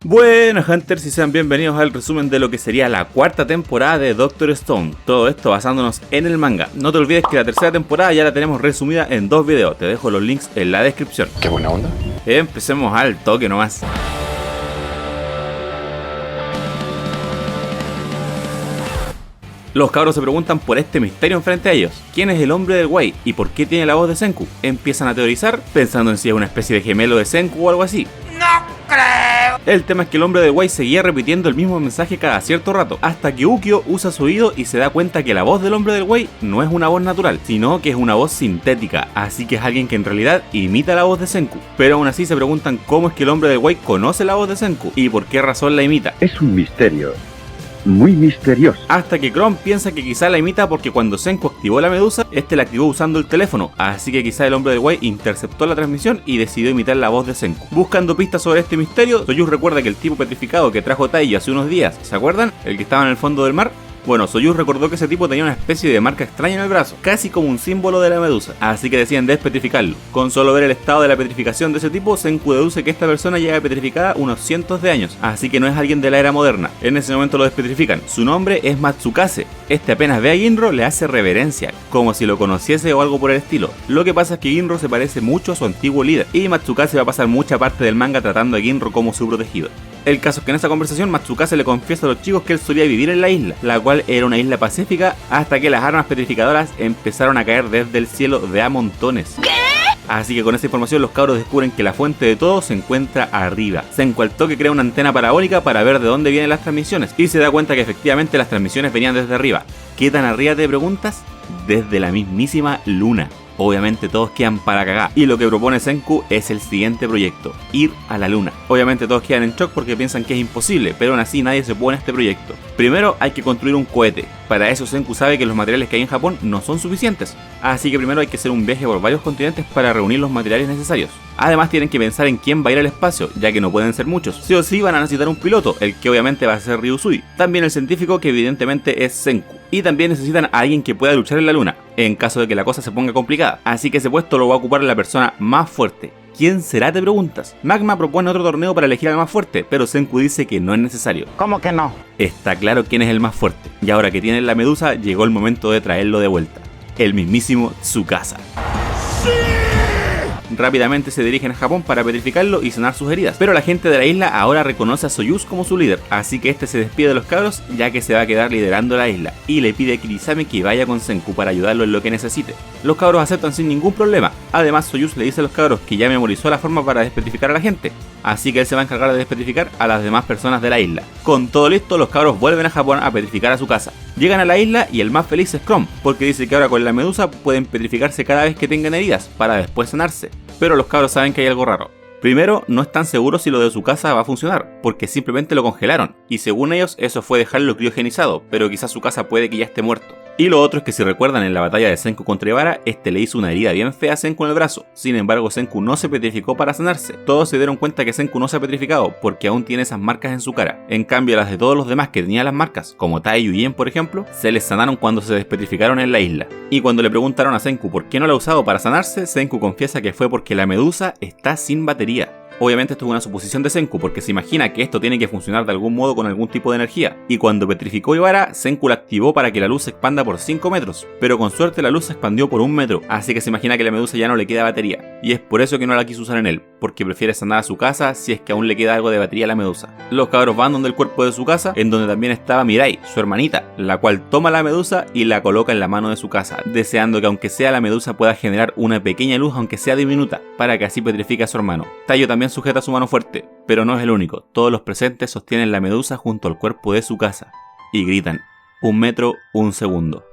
Bueno, Hunters, y sean bienvenidos al resumen de lo que sería la cuarta temporada de Doctor Stone. Todo esto basándonos en el manga. No te olvides que la tercera temporada ya la tenemos resumida en 2 videos. Te dejo los links en la descripción. Qué buena onda. Empecemos al toque nomás. Los cabros se preguntan por este misterio enfrente a ellos. ¿Quién es el hombre del Wei y por qué tiene la voz de Senku? Empiezan a teorizar pensando en si es una especie de gemelo de Senku o algo así. ¡No creo! El tema es que el hombre del Wei seguía repitiendo el mismo mensaje cada cierto rato, hasta que Ukyo usa su oído y se da cuenta que la voz del hombre del Wei no es una voz natural, sino que es una voz sintética, así que es alguien que en realidad imita la voz de Senku. Pero aún así se preguntan cómo es que el hombre del Wei conoce la voz de Senku y por qué razón la imita. Es un misterio. Muy misterioso. Hasta que Chrome piensa que quizá la imita porque cuando Senku activó la medusa, este la activó usando el teléfono, así que quizá el hombre del Wei interceptó la transmisión y decidió imitar la voz de Senku. Buscando pistas sobre este misterio, Soyuz recuerda que el tipo petrificado que trajo Taiyo hace unos días, ¿se acuerdan? El que estaba en el fondo del mar. Bueno, Soyuz recordó que ese tipo tenía una especie de marca extraña en el brazo, casi como un símbolo de la medusa, así que deciden despetrificarlo. Con solo ver el estado de la petrificación de ese tipo, Senku deduce que esta persona lleva petrificada unos cientos de años, así que no es alguien de la era moderna. En ese momento lo despetrifican. Su nombre es Matsukase. Este apenas ve a Ginro le hace reverencia, como si lo conociese o algo por el estilo. Lo que pasa es que Ginro se parece mucho a su antiguo líder, y Matsukase va a pasar mucha parte del manga tratando a Ginro como su protegido. El caso es que en esa conversación Matsukase le confiesa a los chicos que él solía vivir en la isla, la cual era una isla pacífica hasta que las armas petrificadoras empezaron a caer desde el cielo de a montones. Así que con esa información los cabros descubren que la fuente de todo se encuentra arriba. Senku al toque crea una antena parabólica para ver de dónde vienen las transmisiones y se da cuenta que efectivamente las transmisiones venían desde arriba. ¿Qué tan arriba te preguntas? Desde la mismísima luna. Obviamente todos quedan para cagar y lo que propone Senku es el siguiente proyecto, ir a la luna. Obviamente todos quedan en shock porque piensan que es imposible, pero aún así nadie se opone a este proyecto. Primero hay que construir un cohete. Para eso Senku sabe que los materiales que hay en Japón no son suficientes, así que primero hay que hacer un viaje por varios continentes para reunir los materiales necesarios. Además tienen que pensar en quién va a ir al espacio, ya que no pueden ser muchos. Sí o sí van a necesitar un piloto, el que obviamente va a ser Ryusui. También el científico, que evidentemente es Senku. Y también necesitan a alguien que pueda luchar en la luna, en caso de que la cosa se ponga complicada. Así que ese puesto lo va a ocupar la persona más fuerte. ¿Quién será, te preguntas? Magma propone otro torneo para elegir al más fuerte, pero Senku dice que no es necesario. ¿Cómo que no? Está claro quién es el más fuerte, y ahora que tienen la medusa, llegó el momento de traerlo de vuelta. El mismísimo Tsukasa. Rápidamente se dirigen a Japón para petrificarlo y sanar sus heridas, pero la gente de la isla ahora reconoce a Soyuz como su líder, así que este se despide de los cabros ya que se va a quedar liderando la isla y le pide a Kirisame que vaya con Senku para ayudarlo en lo que necesite. Los cabros aceptan sin ningún problema. Además Soyuz le dice a los cabros que ya memorizó la forma para despetrificar a la gente, así que él se va a encargar de despetrificar a las demás personas de la isla. Con todo listo, los cabros vuelven a Japón a petrificar a su casa. Llegan a la isla y el más feliz es Chrome, porque dice que ahora con la medusa pueden petrificarse cada vez que tengan heridas, para después sanarse. Pero los cabros saben que hay algo raro. Primero, no están seguros si lo de su casa va a funcionar, porque simplemente lo congelaron, y según ellos eso fue dejarlo criogenizado, pero quizás su casa puede que ya esté muerto. Y lo otro es que si recuerdan en la batalla de Senku contra Ebara, este le hizo una herida bien fea a Senku en el brazo. Sin embargo, Senku no se petrificó para sanarse. Todos se dieron cuenta que Senku no se ha petrificado porque aún tiene esas marcas en su cara. En cambio, las de todos los demás que tenían las marcas, como Tai y Yen por ejemplo, se les sanaron cuando se despetrificaron en la isla. Y cuando le preguntaron a Senku por qué no la ha usado para sanarse, Senku confiesa que fue porque la medusa está sin batería. Obviamente esto es una suposición de Senku porque se imagina que esto tiene que funcionar de algún modo con algún tipo de energía. Y cuando petrificó Ebara, Senku la activó para que la luz se expanda por 5 metros. Pero con suerte la luz se expandió por 1 metro, así que se imagina que la medusa ya no le queda batería. Y es por eso que no la quiso usar en él, porque prefiere sanar a su casa si es que aún le queda algo de batería a la medusa. Los cabros van donde el cuerpo de su casa, en donde también estaba Mirai, su hermanita, la cual toma la medusa y la coloca en la mano de su casa, deseando que aunque sea la medusa pueda generar una pequeña luz aunque sea diminuta, para que así petrifique a su hermano. Taiyo también sujeta su mano fuerte, pero no es el único. Todos los presentes sostienen la medusa junto al cuerpo de su casa y gritan: 1 metro, 1 segundo.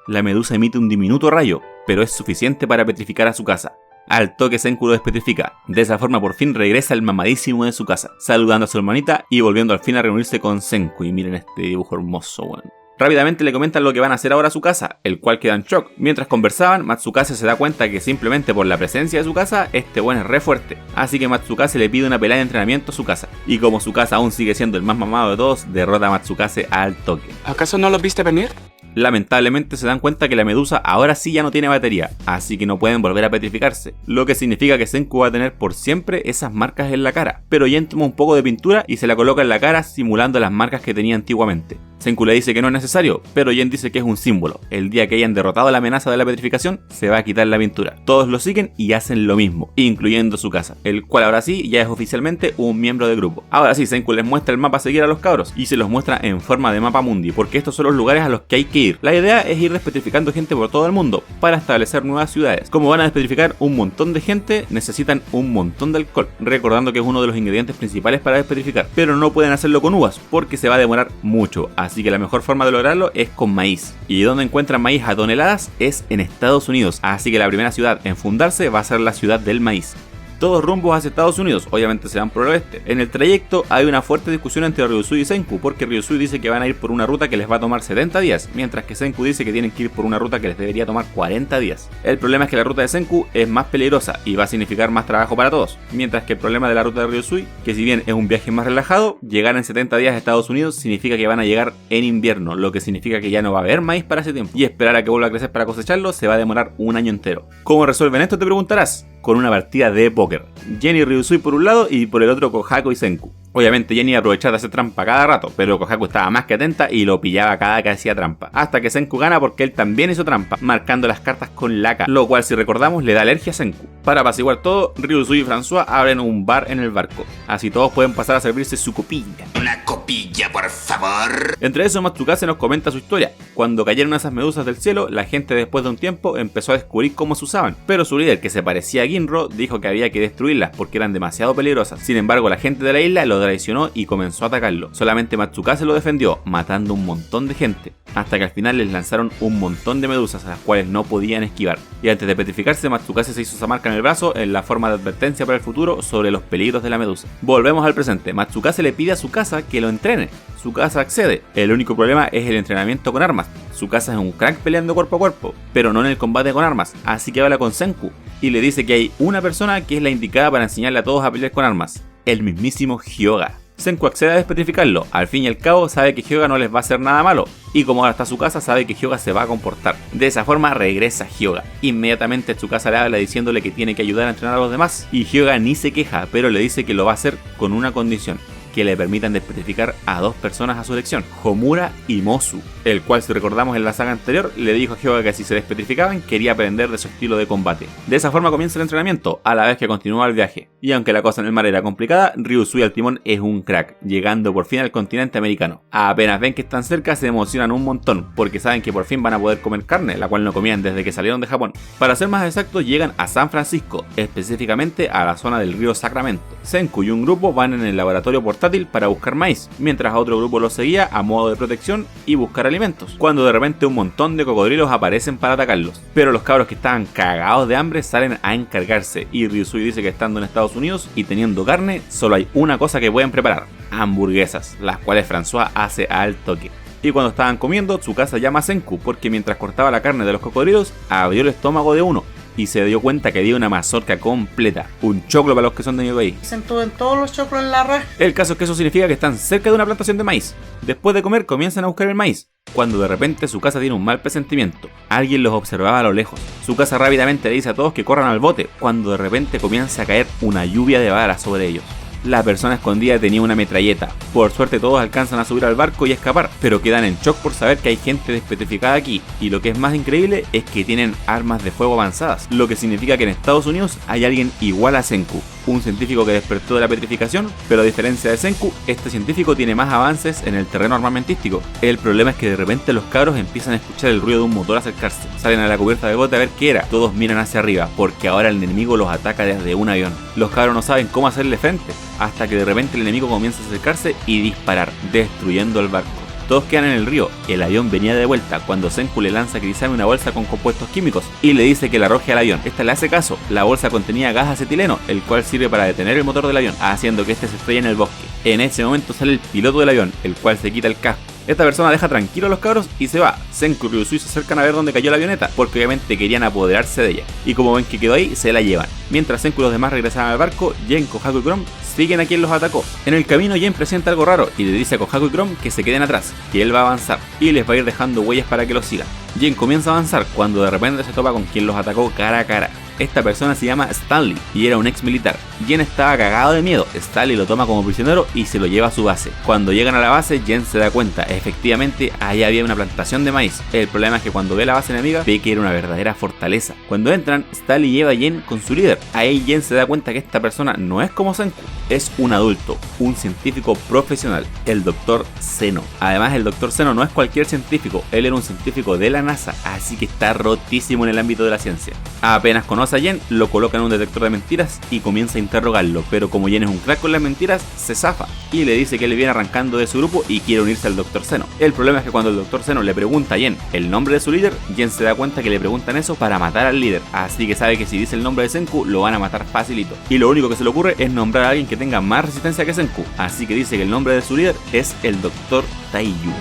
La medusa emite un diminuto rayo, pero es suficiente para petrificar a su casa. Al toque Senku lo despetrifica. De esa forma por fin regresa el mamadísimo de su casa, saludando a su hermanita y volviendo al fin a reunirse con Senku. Y miren este dibujo hermoso, weón. Rápidamente le comentan lo que van a hacer ahora a su casa, el cual queda en shock. Mientras conversaban, Matsukase se da cuenta que simplemente por la presencia de su casa, este buen es re fuerte. Así que Matsukase le pide una pelea de entrenamiento a su casa. Y como su casa aún sigue siendo el más mamado de todos, derrota a Matsukase al toque. ¿Acaso no lo viste venir? Lamentablemente se dan cuenta que la medusa ahora sí ya no tiene batería, así que no pueden volver a petrificarse, lo que significa que Senku va a tener por siempre esas marcas en la cara. Pero Yen toma un poco de pintura y se la coloca en la cara simulando las marcas que tenía antiguamente. Senku le dice que no es necesario, pero Yen dice que es un símbolo. El día que hayan derrotado la amenaza de la petrificación, se va a quitar la pintura. Todos lo siguen y hacen lo mismo, incluyendo su casa, el cual ahora sí ya es oficialmente un miembro del grupo. Ahora sí, Senku les muestra el mapa a seguir a los cabros y se los muestra en forma de mapa mundi, porque estos son los lugares a los que hay que ir. La idea es ir despetrificando gente por todo el mundo para establecer nuevas ciudades. Como van a despetrificar un montón de gente, necesitan un montón de alcohol, recordando que es uno de los ingredientes principales para despetrificar, pero no pueden hacerlo con uvas porque se va a demorar mucho, así que la mejor forma de lograrlo es con maíz. Y donde encuentran maíz a toneladas es en Estados Unidos, así que la primera ciudad en fundarse va a ser la ciudad del maíz. Todos rumbos hacia Estados Unidos, obviamente se van por el oeste. En el trayecto hay una fuerte discusión entre Ryusui y Senku, porque Ryusui dice que van a ir por una ruta que les va a tomar 70 días, mientras que Senku dice que tienen que ir por una ruta que les debería tomar 40 días. El problema es que la ruta de Senku es más peligrosa y va a significar más trabajo para todos, mientras que el problema de la ruta de Ryusui, que si bien es un viaje más relajado, llegar en 70 días a Estados Unidos significa que van a llegar en invierno, lo que significa que ya no va a haber maíz para ese tiempo, y esperar a que vuelva a crecer para cosecharlo se va a demorar un año entero. ¿Cómo resuelven esto, te preguntarás? Con una partida de póker. Yen y Ryusui por un lado y por el otro Kohaku y Senku. Obviamente Yen iba a aprovechar de hacer trampa cada rato, pero Kohaku estaba más que atenta y lo pillaba cada que hacía trampa. Hasta que Senku gana porque él también hizo trampa, marcando las cartas con laca, lo cual si recordamos le da alergia a Senku. Para apaciguar todo, Ryusui y François abren un bar en el barco. Así todos pueden pasar a servirse su copilla. Una copilla, por favor. Entre eso, Matsukase nos comenta su historia. Cuando cayeron esas medusas del cielo, la gente después de un tiempo empezó a descubrir cómo se usaban, pero su líder, que se parecía a Ginro, dijo que había que destruirlas porque eran demasiado peligrosas. Sin embargo, la gente de la isla lo traicionó y comenzó a atacarlo. Solamente Matsukase lo defendió, matando un montón de gente, hasta que al final les lanzaron un montón de medusas a las cuales no podían esquivar. Y antes de petrificarse, Matsukase se hizo esa marca en el brazo en la forma de advertencia para el futuro sobre los peligros de la medusa. Volvemos al presente. Matsukase le pide a su casa que lo entrene. Su casa accede. El único problema es el entrenamiento con armas. Su casa es un crack peleando cuerpo a cuerpo, pero no en el combate con armas, así que habla con Senku y le dice que hay una persona que es la indicada para enseñarle a todos a pelear con armas, el mismísimo Hyoga. Senku accede a despetrificarlo. Al fin y al cabo sabe que Hyoga no les va a hacer nada malo, y como ahora está su casa sabe que Hyoga se va a comportar. De esa forma regresa Hyoga. Inmediatamente Tsukasa le habla diciéndole que tiene que ayudar a entrenar a los demás, y Hyoga ni se queja, pero le dice que lo va a hacer con una condición: que le permitan despetrificar a dos personas a su elección, Homura y Mozu, el cual, si recordamos en la saga anterior, le dijo a Hyoga que si se despetrificaban quería aprender de su estilo de combate. De esa forma comienza el entrenamiento, a la vez que continúa el viaje. Y aunque la cosa en el mar era complicada, Ryusui al timón es un crack, llegando por fin al continente americano. Apenas ven que están cerca se emocionan un montón, porque saben que por fin van a poder comer carne, la cual no comían desde que salieron de Japón. Para ser más exactos, llegan a San Francisco, específicamente a la zona del río Sacramento. Senku y un grupo van en el laboratorio portátil para buscar maíz, mientras a otro grupo lo seguía a modo de protección y buscar alimentos, cuando de repente un montón de cocodrilos aparecen para atacarlos. Pero los cabros que estaban cagados de hambre salen a encargarse, y Ryusui dice que estando en Estados Unidos y teniendo carne, solo hay una cosa que pueden preparar: hamburguesas, las cuales François hace al toque. Y cuando estaban comiendo, Tsukasa llama a Senku porque mientras cortaba la carne de los cocodrilos, abrió el estómago de uno y se dio cuenta que había una mazorca completa, un choclo para los que son de mi país. Sentó en todos los choclos en la red. El caso es que eso significa que están cerca de una plantación de maíz. Después de comer comienzan a buscar el maíz, cuando de repente su casa tiene un mal presentimiento. Alguien los observaba a lo lejos. Su casa rápidamente le dice a todos que corran al bote, cuando de repente comienza a caer una lluvia de balas sobre ellos. La persona escondida tenía una metralleta. Por suerte todos alcanzan a subir al barco y escapar, pero quedan en shock por saber que hay gente despetrificada aquí, y lo que es más increíble es que tienen armas de fuego avanzadas, lo que significa que en Estados Unidos hay alguien igual a Senku, un científico que despertó de la petrificación, pero a diferencia de Senku, este científico tiene más avances en el terreno armamentístico. El problema es que de repente los cabros empiezan a escuchar el ruido de un motor acercarse, salen a la cubierta del bote a ver qué era, todos miran hacia arriba, porque ahora el enemigo los ataca desde un avión. Los cabros no saben cómo hacerle frente, hasta que de repente el enemigo comienza a acercarse y disparar, destruyendo el barco. Todos quedan en el río. El avión venía de vuelta cuando Senku le lanza a Kisame una bolsa con compuestos químicos y le dice que la arroje al avión. Esta le hace caso. La bolsa contenía gas acetileno, el cual sirve para detener el motor del avión, haciendo que este se estrelle en el bosque. En ese momento sale el piloto del avión, el cual se quita el casco Esta persona deja tranquilo a los cabros y se va. Senku y Ryusui se acercan a ver dónde cayó la avioneta, porque obviamente querían apoderarse de ella. Y como ven que quedó ahí, se la llevan. Mientras Senku y los demás regresan al barco, Yen, Kohaku y Chrome siguen a quien los atacó. En el camino Yen presenta algo raro y le dice a Kohaku y Chrome que se queden atrás, que él va a avanzar y les va a ir dejando huellas para que los sigan. Yen comienza a avanzar cuando de repente se topa con quien los atacó cara a cara. Esta persona se llama Stanley y era un ex militar. Yen estaba cagado de miedo. Stanley lo toma como prisionero y se lo lleva a su base. Cuando llegan a la base, Yen se da cuenta, efectivamente ahí había una plantación de maíz. El problema es que cuando ve la base enemiga, ve que era una verdadera fortaleza. Cuando entran, Stanley lleva a Yen con su líder. Ahí Yen se da cuenta que esta persona no es como Senku, es un adulto, un científico profesional, el Dr. Zeno. Además, el Dr. Zeno no es cualquier científico, él era un científico de la NASA, así que está rotísimo en el ámbito de la ciencia. Apenas conoce a Yen, lo coloca en un detector de mentiras y comienza a interrogarlo, pero como Yen es un crack con las mentiras, se zafa y le dice que él viene arrancando de su grupo y quiere unirse al Dr. Zeno. El problema es que cuando el Dr. Zeno le pregunta a Yen el nombre de su líder, Yen se da cuenta que le preguntan eso para matar al líder, así que sabe que si dice el nombre de Senku lo van a matar facilito. Y lo único que se le ocurre es nombrar a alguien que tenga más resistencia que Senku, así que dice que el nombre de su líder es el Dr. Taiyu.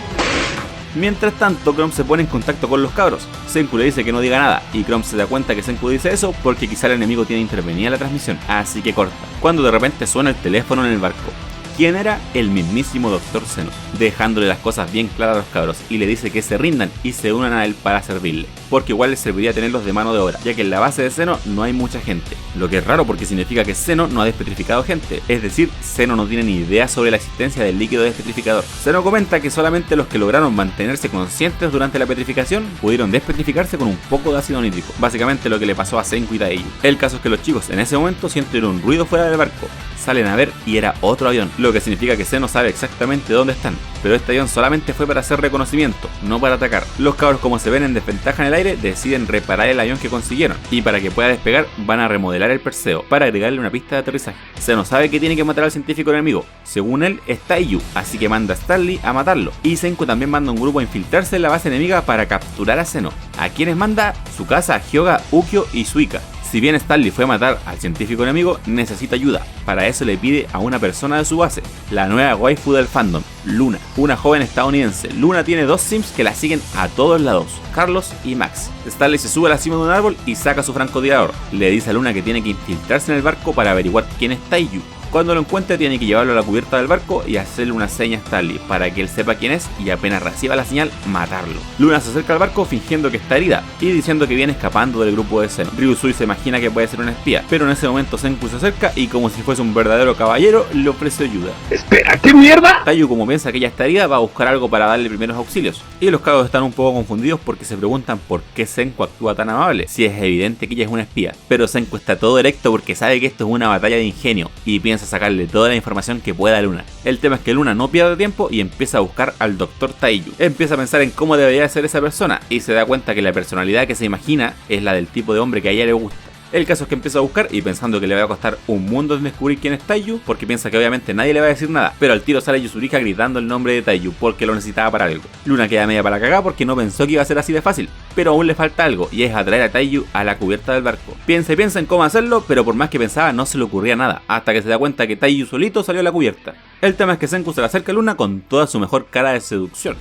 Mientras tanto, Chrome se pone en contacto con los cabros. Senku le dice que no diga nada y Chrome se da cuenta que Senku dice eso porque quizá el enemigo tiene intervenida la transmisión, así que corta. Cuando de repente suena el teléfono en el barco. ¿Quién era? El mismísimo Dr. Zeno, dejándole las cosas bien claras a los cabros y le dice que se rindan y se unan a él para servirle, porque igual les serviría tenerlos de mano de obra, ya que en la base de Zeno no hay mucha gente, lo que es raro porque significa que Zeno no ha despetrificado gente, es decir, Zeno no tiene ni idea sobre la existencia del líquido despetrificador. Zeno comenta que solamente los que lograron mantenerse conscientes durante la petrificación pudieron despetrificarse con un poco de ácido nítrico, básicamente lo que le pasó a Senku y Taiyu. El caso es que los chicos en ese momento sienten un ruido fuera del barco, salen a ver y era otro avión, lo que significa que Zeno sabe exactamente dónde están, pero este avión solamente fue para hacer reconocimiento, no para atacar. Los cabros, como se ven en desventaja en el aire, deciden reparar el avión que consiguieron, y para que pueda despegar van a remodelar el Perseo para agregarle una pista de aterrizaje. Zeno sabe que tiene que matar al científico enemigo, según él es Taiyu, así que manda a Stanley a matarlo, y Senku también manda un grupo a infiltrarse en la base enemiga para capturar a Zeno. ¿A quienes manda? Tsukasa, Hyoga, Ukyo y Suika. Si bien Stanley fue a matar al científico enemigo, necesita ayuda. Para eso le pide a una persona de su base, la nueva waifu del fandom, Luna, una joven estadounidense. Luna tiene dos sims que la siguen a todos lados, Carlos y Max. Stanley se sube a la cima de un árbol y saca su francotirador. Le dice a Luna que tiene que infiltrarse en el barco para averiguar quién es Taiyu. Cuando lo encuentre tiene que llevarlo a la cubierta del barco y hacerle una seña a Stanley para que él sepa quién es y apenas reciba la señal, matarlo. Luna se acerca al barco fingiendo que está herida y diciendo que viene escapando del grupo de Zeno. Ryusui se imagina que puede ser una espía, pero en ese momento Senku se acerca y como si fuese un verdadero caballero le ofrece ayuda. ¡Espera, qué mierda! Taiyu, como piensa que ella está herida, va a buscar algo para darle primeros auxilios. Y los cabros están un poco confundidos porque se preguntan por qué Senku actúa tan amable, si es evidente que ella es una espía. Pero Senku está todo erecto porque sabe que esto es una batalla de ingenio y piensa sacarle toda la información que pueda a Luna. El tema es que Luna no pierde tiempo y empieza a buscar al Dr. Taiyu. Empieza a pensar en cómo debería ser esa persona y se da cuenta que la personalidad que se imagina es la del tipo de hombre que a ella le gusta. El caso es que empieza a buscar y pensando que le va a costar un mundo en descubrir quién es Taiyu, porque piensa que obviamente nadie le va a decir nada, pero al tiro sale Yuzuriha gritando el nombre de Taiyu porque lo necesitaba para algo. Luna queda media para cagar porque no pensó que iba a ser así de fácil, pero aún le falta algo y es atraer a Taiyu a la cubierta del barco. Piensa y piensa en cómo hacerlo, pero por más que pensaba no se le ocurría nada, hasta que se da cuenta que Taiyu solito salió a la cubierta. El tema es que Senku se le acerca a Luna con toda su mejor cara de seducción.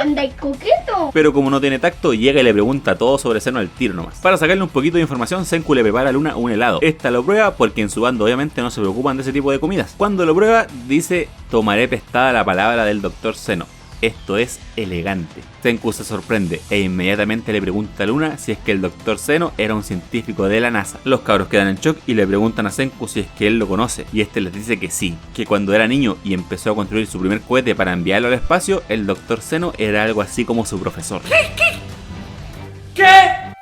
¿Andáis coqueto? Pero como no tiene tacto, llega y le pregunta todo sobre Zeno al tiro nomás. Para sacarle un poquito de información, Senku le prepara a Luna un helado. Esta lo prueba porque en su bando obviamente no se preocupan de ese tipo de comidas. Cuando lo prueba, dice: tomaré prestada la palabra del Dr. Zeno. Esto es elegante. Senku se sorprende e inmediatamente le pregunta a Luna si es que el Dr. Zeno era un científico de la NASA. Los cabros quedan en shock y le preguntan a Senku si es que él lo conoce, y este les dice que sí, que cuando era niño y empezó a construir su primer cohete para enviarlo al espacio, el Dr. Zeno era algo así como su profesor. ¿Qué?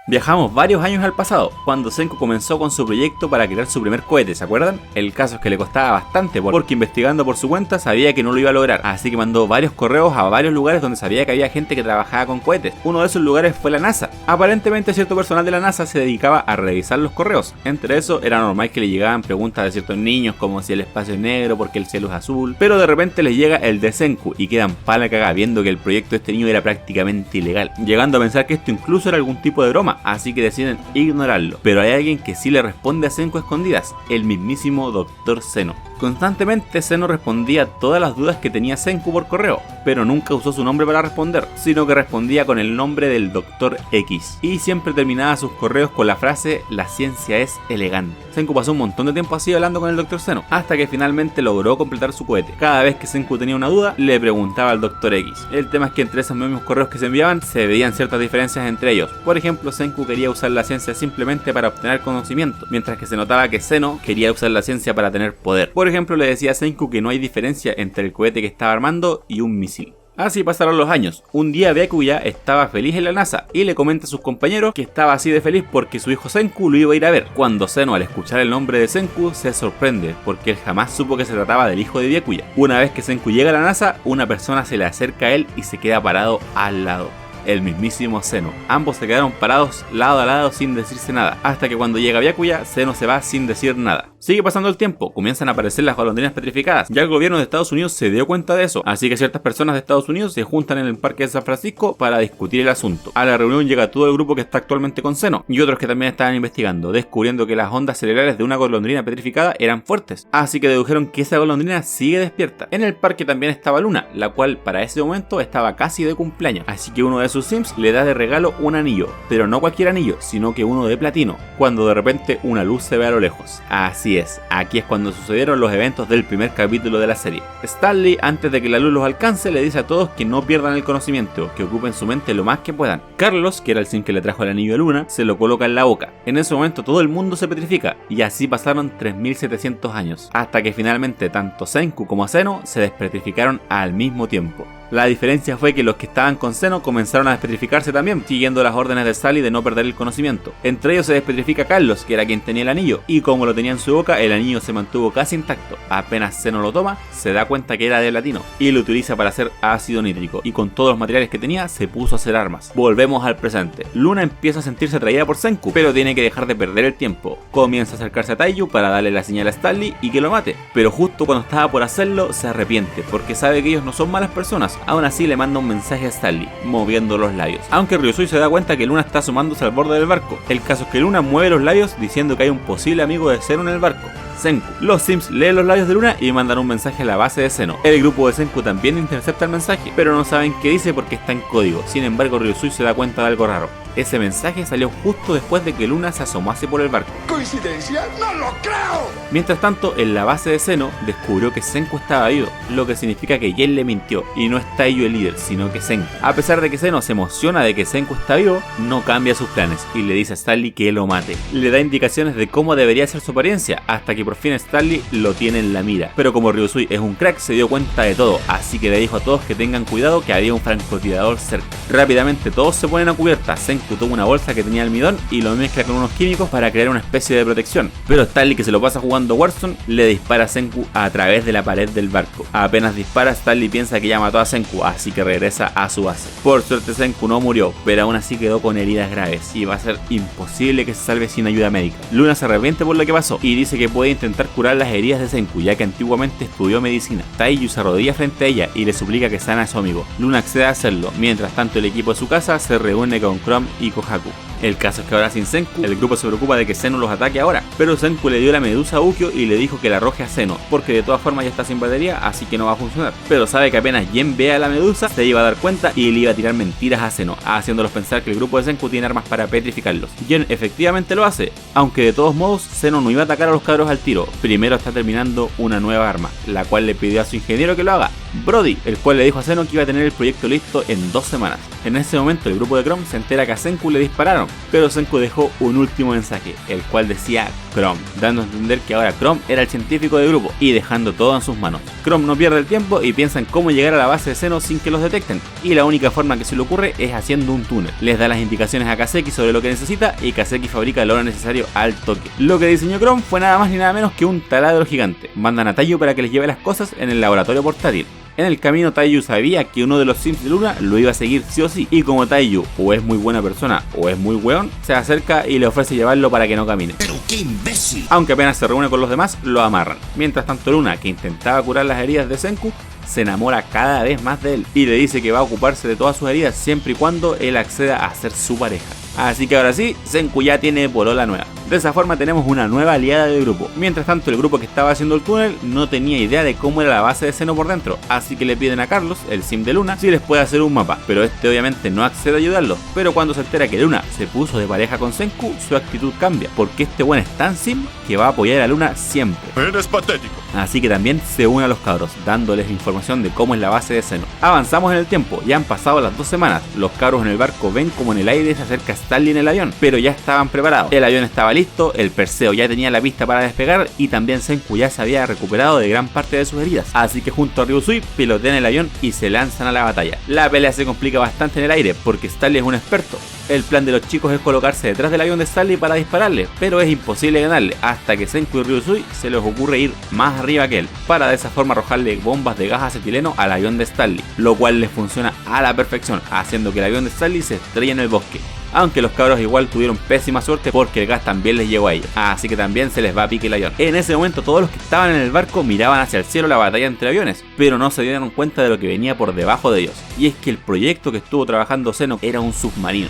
Viajamos varios años al pasado, cuando Senku comenzó con su proyecto para crear su primer cohete, ¿se acuerdan? El caso es que le costaba bastante porque investigando por su cuenta sabía que no lo iba a lograr, así que mandó varios correos a varios lugares donde sabía que había gente que trabajaba con cohetes. Uno de esos lugares fue la NASA. Aparentemente cierto personal de la NASA se dedicaba a revisar los correos. Entre eso era normal que le llegaban preguntas de ciertos niños como si el espacio es negro, porque el cielo es azul, pero de repente les llega el de Senku y quedan pala cagada viendo que el proyecto de este niño era prácticamente ilegal, llegando a pensar que esto incluso era algún tipo de broma. toma, así que deciden ignorarlo. Pero hay alguien que sí le responde a Senku a escondidas, el mismísimo Dr. Zeno. Constantemente Zeno respondía a todas las dudas que tenía Senku por correo, pero nunca usó su nombre para responder, sino que respondía con el nombre del Dr. X, y siempre terminaba sus correos con la frase "la ciencia es elegante". Senku pasó un montón de tiempo así hablando con el Dr. Zeno, hasta que finalmente logró completar su cohete. Cada vez que Senku tenía una duda, le preguntaba al Dr. X. El tema es que entre esos mismos correos que se enviaban, se veían ciertas diferencias entre ellos. Por ejemplo, Senku quería usar la ciencia simplemente para obtener conocimiento, mientras que se notaba que Zeno quería usar la ciencia para tener poder. Por ejemplo, le decía a Senku que no hay diferencia entre el cohete que estaba armando y un misil. Así pasaron los años. Un día Byakuya estaba feliz en la NASA y le comenta a sus compañeros que estaba así de feliz porque su hijo Senku lo iba a ir a ver. Cuando Zeno, al escuchar el nombre de Senku, se sorprende porque él jamás supo que se trataba del hijo de Byakuya. Una vez que Senku llega a la NASA, una persona se le acerca a él y se queda parado al lado. El mismísimo Zeno. Ambos se quedaron parados lado a lado sin decirse nada, hasta que cuando llega Byakuya, Zeno se va sin decir nada. Sigue pasando el tiempo, comienzan a aparecer las golondrinas petrificadas. Ya el gobierno de Estados Unidos se dio cuenta de eso, así que ciertas personas de Estados Unidos se juntan en el parque de San Francisco para discutir el asunto. A la reunión llega todo el grupo que está actualmente con Zeno, y otros que también estaban investigando, descubriendo que las ondas cerebrales de una golondrina petrificada eran fuertes, así que dedujeron que esa golondrina sigue despierta. En el parque también estaba Luna, la cual para ese momento estaba casi de cumpleaños, así que uno de sus Sims le da de regalo un anillo, pero no cualquier anillo, sino que uno de platino, cuando de repente una luz se ve a lo lejos. Así es, aquí es cuando sucedieron los eventos del primer capítulo de la serie. Stanley, antes de que la luz los alcance, le dice a todos que no pierdan el conocimiento, que ocupen su mente lo más que puedan. Carlos, que era el Sim que le trajo el anillo a Luna, se lo coloca en la boca. En ese momento todo el mundo se petrifica, y así pasaron 3700 años, hasta que finalmente tanto Senku como Zeno se despetrificaron al mismo tiempo. La diferencia fue que los que estaban con Zeno comenzaron a despetrificarse también, siguiendo las órdenes de Stanley de no perder el conocimiento. Entre ellos se despetrifica Carlos, que era quien tenía el anillo, y como lo tenía en su boca, el anillo se mantuvo casi intacto. Apenas Zeno lo toma, se da cuenta que era de platino, y lo utiliza para hacer ácido nítrico, y con todos los materiales que tenía, se puso a hacer armas. Volvemos al presente. Luna empieza a sentirse atraída por Senku, pero tiene que dejar de perder el tiempo. Comienza a acercarse a Taiyu para darle la señal a Stanley y que lo mate, pero justo cuando estaba por hacerlo, se arrepiente, porque sabe que ellos no son malas personas. Aún así le manda un mensaje a Stanley, moviendo los labios, aunque Ryusui se da cuenta que Luna está asomándose al borde del barco. El caso es que Luna mueve los labios diciendo que hay un posible amigo de Zeno en el barco, Senku. Los Sims leen los labios de Luna y mandan un mensaje a la base de Zeno. El grupo de Senku también intercepta el mensaje, pero no saben qué dice porque está en código. Sin embargo, Ryusui se da cuenta de algo raro. Ese mensaje salió justo después de que Luna se asomase por el barco. ¿Coincidencia? ¡No lo creo! Mientras tanto, en la base de Zeno descubrió que Senku estaba vivo, lo que significa que Yen le mintió y no es Taiyu el líder, sino que Senku. A pesar de que Zeno se emociona de que Senku está vivo, no cambia sus planes y le dice a Stanley que lo mate. Le da indicaciones de cómo debería ser su apariencia, hasta que por fin Stanley lo tiene en la mira. Pero como Ryusui es un crack, se dio cuenta de todo, así que le dijo a todos que tengan cuidado, que había un francotirador cerca. Rápidamente todos se ponen a cubierta. Senku toma una bolsa que tenía almidón y lo mezcla con unos químicos para crear una especie de protección. Pero Stanley, que se lo pasa jugando Warzone, le dispara a Senku a través de la pared del barco. Apenas dispara, Stanley piensa que ya mató a Senku, así que regresa a su base. Por suerte Senku no murió, pero aún así quedó con heridas graves y va a ser imposible que se salve sin ayuda médica. Luna se arrepiente por lo que pasó y dice que puede intentar curar las heridas de Senku, ya que antiguamente estudió medicina. Taiyu se arrodilla frente a ella y le suplica que sane a su amigo. Luna accede a hacerlo, mientras tanto el equipo de su casa se reúne con Chrome y Kohaku. El caso es que ahora sin Senku, el grupo se preocupa de que Zeno los ataque ahora, pero Senku le dio la medusa a Ukyo y le dijo que la arroje a Zeno, porque de todas formas ya está sin batería, así que no va a funcionar. Pero sabe que apenas Yen vea a la medusa, se iba a dar cuenta y le iba a tirar mentiras a Zeno, haciéndolos pensar que el grupo de Senku tiene armas para petrificarlos. Yen efectivamente lo hace, aunque de todos modos Zeno no iba a atacar a los cabros al tiro. Primero está terminando una nueva arma, la cual le pidió a su ingeniero que lo haga, Brody, el cual le dijo a Zeno que iba a tener el proyecto listo en 2 semanas. En ese momento el grupo de Chrome se entera que a Senku le dispararon, pero Senku dejó un último mensaje, el cual decía Chrome, dando a entender que ahora Chrome era el científico del grupo y dejando todo en sus manos. Chrome no pierde el tiempo y piensa en cómo llegar a la base de Zeno sin que los detecten, y la única forma que se le ocurre es haciendo un túnel. Les da las indicaciones a Kaseki sobre lo que necesita y Kaseki fabrica lo necesario al toque. Lo que diseñó Chrome fue nada más ni nada menos que un taladro gigante. Mandan a Taiyu para que les lleve las cosas en el laboratorio portátil. En el camino Taiyu sabía que uno de los Sims de Luna lo iba a seguir sí o sí, y como Taiyu o es muy buena persona o es muy weón, se acerca y le ofrece llevarlo para que no camine. ¡Pero qué imbécil! Aunque apenas se reúne con los demás, lo amarran. Mientras tanto Luna, que intentaba curar las heridas de Senku, se enamora cada vez más de él y le dice que va a ocuparse de todas sus heridas siempre y cuando él acceda a ser su pareja. Así que ahora sí, Senku ya tiene polola nueva. De esa forma tenemos una nueva aliada del grupo. Mientras tanto, el grupo que estaba haciendo el túnel no tenía idea de cómo era la base de Zeno por dentro, así que le piden a Carlos, el sim de Luna, si les puede hacer un mapa, pero este obviamente no accede a ayudarlos. Pero cuando se entera que Luna se puso de pareja con Senku, su actitud cambia, porque este buen es tan sim que va a apoyar a Luna siempre. Eres patético. Así que también se une a los cabros, dándoles información de cómo es la base de Zeno. Avanzamos en el tiempo, ya han pasado las 2 semanas. Los cabros en el barco ven como en el aire se acerca Stanley en el avión, pero ya estaban preparados. El avión estaba listo, el Perseo ya tenía la pista para despegar y también Senku ya se había recuperado de gran parte de sus heridas. Así que junto a Ryusui pilotean el avión y se lanzan a la batalla. La pelea se complica bastante en el aire porque Stanley es un experto. El plan de los chicos es colocarse detrás del avión de Stanley para dispararle, pero es imposible ganarle hasta que Senku y Ryusui se les ocurre ir más arriba que él, para de esa forma arrojarle bombas de gas acetileno al avión de Stanley, lo cual les funciona a la perfección, haciendo que el avión de Stanley se estrelle en el bosque. Aunque los cabros igual tuvieron pésima suerte porque el gas también les llegó a ellos, así que también se les va a pique el avión. En ese momento todos los que estaban en el barco miraban hacia el cielo la batalla entre aviones, pero no se dieron cuenta de lo que venía por debajo de ellos, y es que el proyecto que estuvo trabajando Zeno era un submarino.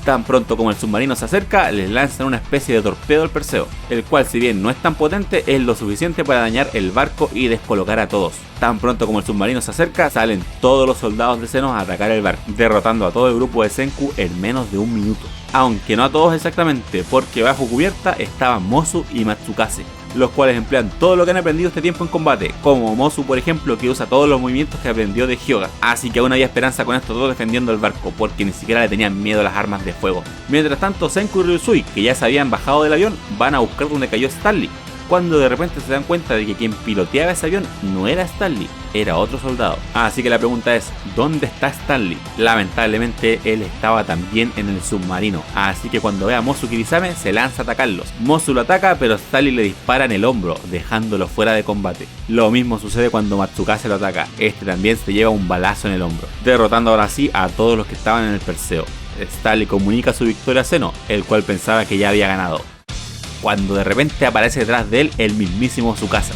Tan pronto como el submarino se acerca, les lanzan una especie de torpedo al Perseo, el cual si bien no es tan potente, es lo suficiente para dañar el barco y descolocar a todos. Tan pronto como el submarino se acerca, salen todos los soldados de Zeno a atacar el barco, derrotando a todo el grupo de Senku en menos de un minuto. Aunque no a todos exactamente, porque bajo cubierta estaban Mozu y Matsukase, los cuales emplean todo lo que han aprendido este tiempo en combate, como Mozu por ejemplo, que usa todos los movimientos que aprendió de Hyoga, así que aún había esperanza con estos dos defendiendo el barco, porque ni siquiera le tenían miedo a las armas de fuego. Mientras tanto, Senku y Ryusui, que ya se habían bajado del avión, van a buscar donde cayó Stanley, cuando de repente se dan cuenta de que quien piloteaba ese avión no era Stanley, era otro soldado. Así que la pregunta es, ¿dónde está Stanley? Lamentablemente él estaba también en el submarino, así que cuando ve a Mozu Kirisame se lanza a atacarlos. Mozu lo ataca, pero Stanley le dispara en el hombro, dejándolo fuera de combate. Lo mismo sucede cuando Matsukase lo ataca, este también se lleva un balazo en el hombro, derrotando ahora sí a todos los que estaban en el Perseo. Stanley comunica su victoria a Zeno, el cual pensaba que ya había ganado, cuando de repente aparece detrás de él el mismísimo Tsukasa.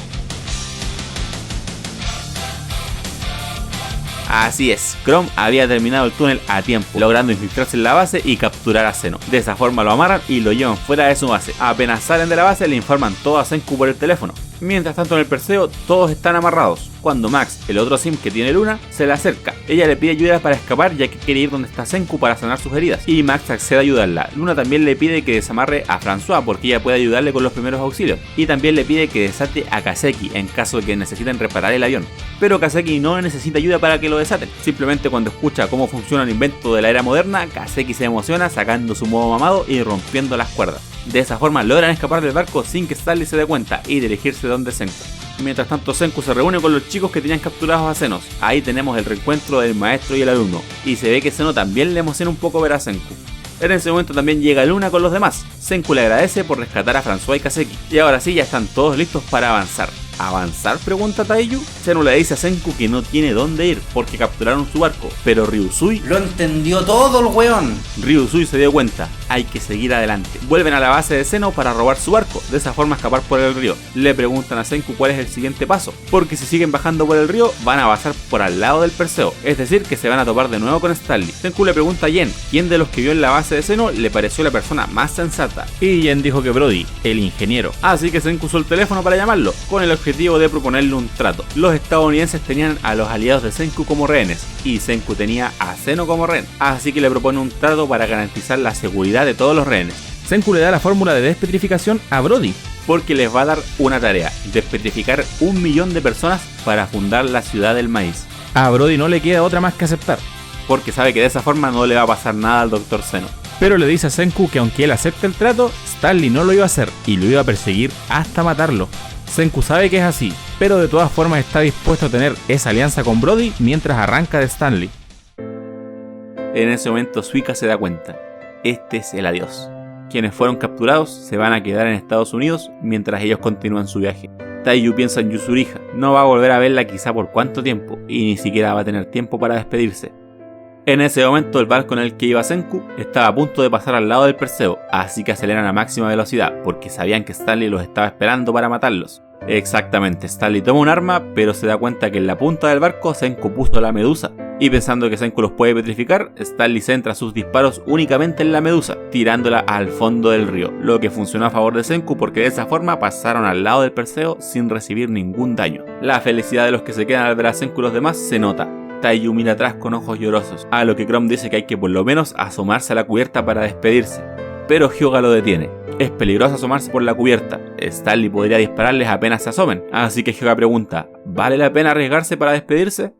Así es, Chrome había terminado el túnel a tiempo, logrando infiltrarse en la base y capturar a Zeno. De esa forma lo amarran y lo llevan fuera de su base. Apenas salen de la base le informan todo a Senku por el teléfono. Mientras tanto en el Perseo todos están amarrados, cuando Max, el otro sim que tiene Luna, se le acerca. Ella le pide ayuda para escapar ya que quiere ir donde está Senku para sanar sus heridas, y Max accede a ayudarla. Luna también le pide que desamarre a François porque ella puede ayudarle con los primeros auxilios, y también le pide que desate a Kaseki en caso de que necesiten reparar el avión. Pero Kaseki no necesita ayuda para que lo desaten, simplemente cuando escucha cómo funciona el invento de la era moderna, Kaseki se emociona sacando su modo mamado y rompiendo las cuerdas. De esa forma logran escapar del barco sin que Stanley se dé cuenta y dirigirse donde Senku. Mientras tanto Senku se reúne con los chicos que tenían capturados a Zenos. Ahí tenemos el reencuentro del maestro y el alumno, y se ve que Zeno también le emociona un poco ver a Senku. En ese momento también llega Luna con los demás. Senku le agradece por rescatar a François y Kaseki, y ahora sí ya están todos listos para avanzar. ¿Avanzar?, pregunta Taiyu. Zeno le dice a Senku que no tiene dónde ir porque capturaron su barco, pero Ryusui lo entendió todo el weón. Ryusui se dio cuenta, hay que seguir adelante. Vuelven a la base de Zeno para robar su barco, de esa forma escapar por el río. Le preguntan a Senku cuál es el siguiente paso, porque si siguen bajando por el río van a pasar por al lado del Perseo, es decir que se van a topar de nuevo con Stanley. Senku le pregunta a Yen quién de los que vio en la base de Zeno le pareció la persona más sensata, y Yen dijo que Brody, el ingeniero. Así que Senku usó el teléfono para llamarlo, con el objetivo de proponerle un trato. Los estadounidenses tenían a los aliados de Senku como rehenes, y Senku tenía a Zeno como rehén, así que le propone un trato para garantizar la seguridad de todos los rehenes. Senku le da la fórmula de despetrificación a Brody, porque les va a dar una tarea: despetrificar 1 millón de personas para fundar la ciudad del maíz. A Brody no le queda otra más que aceptar, porque sabe que de esa forma no le va a pasar nada al Dr. Zeno. Pero le dice a Senku que aunque él acepte el trato, Stanley no lo iba a hacer y lo iba a perseguir hasta matarlo. Senku sabe que es así, pero de todas formas está dispuesto a tener esa alianza con Brody mientras arranca de Stanley. En ese momento Suika se da cuenta, este es el adiós. Quienes fueron capturados se van a quedar en Estados Unidos mientras ellos continúan su viaje. Taiyu piensa en Yuzuriha, no va a volver a verla quizá por cuánto tiempo, y ni siquiera va a tener tiempo para despedirse. En ese momento el barco en el que iba Senku estaba a punto de pasar al lado del Perseo, así que aceleran a máxima velocidad porque sabían que Stanley los estaba esperando para matarlos. Exactamente, Stanley toma un arma, pero se da cuenta que en la punta del barco Senku puso la medusa, Y pensando que Senku los puede petrificar, Stanley centra sus disparos únicamente en la medusa, tirándola al fondo del río, lo que funcionó a favor de Senku porque de esa forma pasaron al lado del Perseo sin recibir ningún daño. La felicidad de los que se quedan al ver a Senku y los demás se nota. Taiyu mira atrás con ojos llorosos, a lo que Chrome dice que hay que por lo menos asomarse a la cubierta para despedirse. Pero Hyuga lo detiene. Es peligroso asomarse por la cubierta. Stanley podría dispararles apenas se asomen. Así que Hyuga pregunta, ¿vale la pena arriesgarse para despedirse?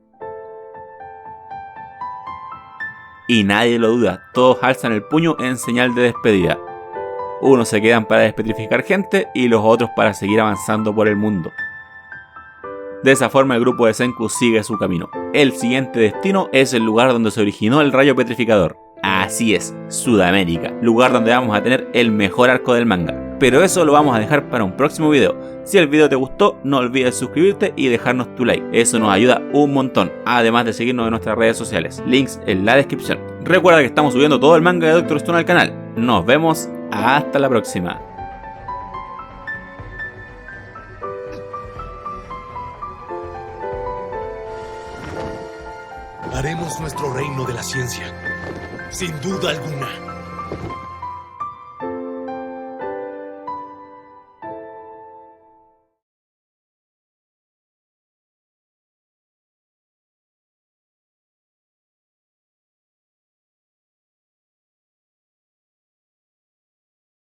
Y nadie lo duda, todos alzan el puño en señal de despedida. Unos se quedan para despetrificar gente y los otros para seguir avanzando por el mundo. De esa forma el grupo de Senku sigue su camino. El siguiente destino es el lugar donde se originó el rayo petrificador. Así es, Sudamérica, lugar donde vamos a tener el mejor arco del manga. Pero eso lo vamos a dejar para un próximo video. Si el video te gustó, no olvides suscribirte y dejarnos tu like. Eso nos ayuda un montón, además de seguirnos en nuestras redes sociales. Links en la descripción. Recuerda que estamos subiendo todo el manga de Dr. Stone al canal. Nos vemos, hasta la próxima. Haremos nuestro reino de la ciencia, sin duda alguna.